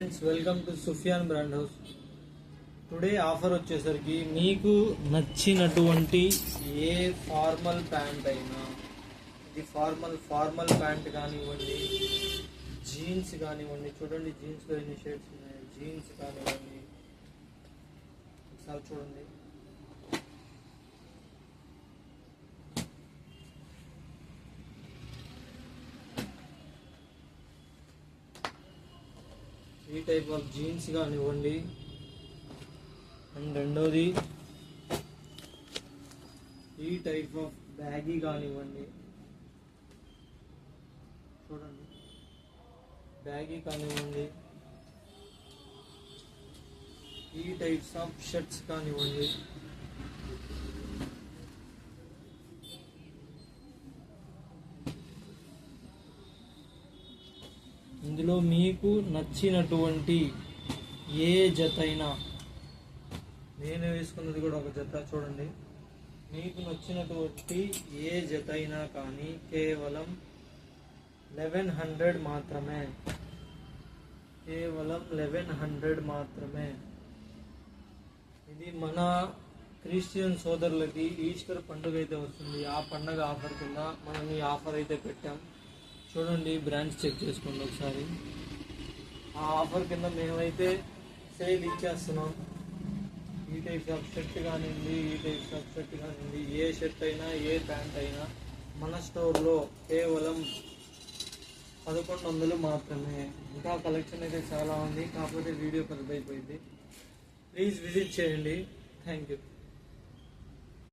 Friends, welcome to Sufyan brand house. Today offer వచ్చేసరికి మీకు నచ్చినటువంటి ఏ ఫార్మల్ ప్యాంట్ అయినా, ఇది ఫార్మల్ ప్యాంట్ కానివ్వండి, జీన్స్ కానివ్వండి, చూడండి జీన్స్లో ఎన్ని షేడ్స్ ఉన్నాయి, జీన్స్ కానివ్వండి, ఒకసారి చూడండి. ఈ టైప్ ఆఫ్ జీన్స్ కానివ్వండి, అండ్ రెండోది ఈ టైప్ ఆఫ్ బ్యాగీ కానివ్వండి, చూడండి బ్యాగీ కానివ్వండి, ఈ టైప్స్ ఆఫ్ షర్ట్స్ కానివ్వండి, ఇందులో మీకు నచ్చినటువంటి ఏ జత అయినా, నేను వేసుకున్నది కూడా ఒక జత చూడండి, మీకు నచ్చినటువంటి ఏ జత అయినా కానీ కేవలం 1100 మాత్రమే, కేవలం 1100 మాత్రమే. ఇది మన క్రిస్టియన్ సోదరులకి ఈస్టర్ పండుగ అయితే వస్తుంది, ఆ పండుగ ఆఫర్ కింద మనం ఈ ఆఫర్ అయితే పెట్టాం. చూడండి, బ్రాండ్స్ చెక్ చేసుకోండి ఒకసారి. ఆ ఆఫర్ కింద మేమైతే సేల్ ఇచ్చేస్తున్నాం. ఈ టైప్స్ ఆఫ్ షర్ట్ కానివ్వండి, ఈ టైప్స్ ఆఫ్ షర్ట్ కానివ్వండి, ఏ షర్ట్ అయినా ఏ ప్యాంట్ అయినా మన స్టోర్లో కేవలం 1100 మాత్రమే. ఇంకా కలెక్షన్ అయితే చాలా ఉంది, కాకపోతే వీడియో పెద్దదైపోయింది. ప్లీజ్ విజిట్ చేయండి. Thank you.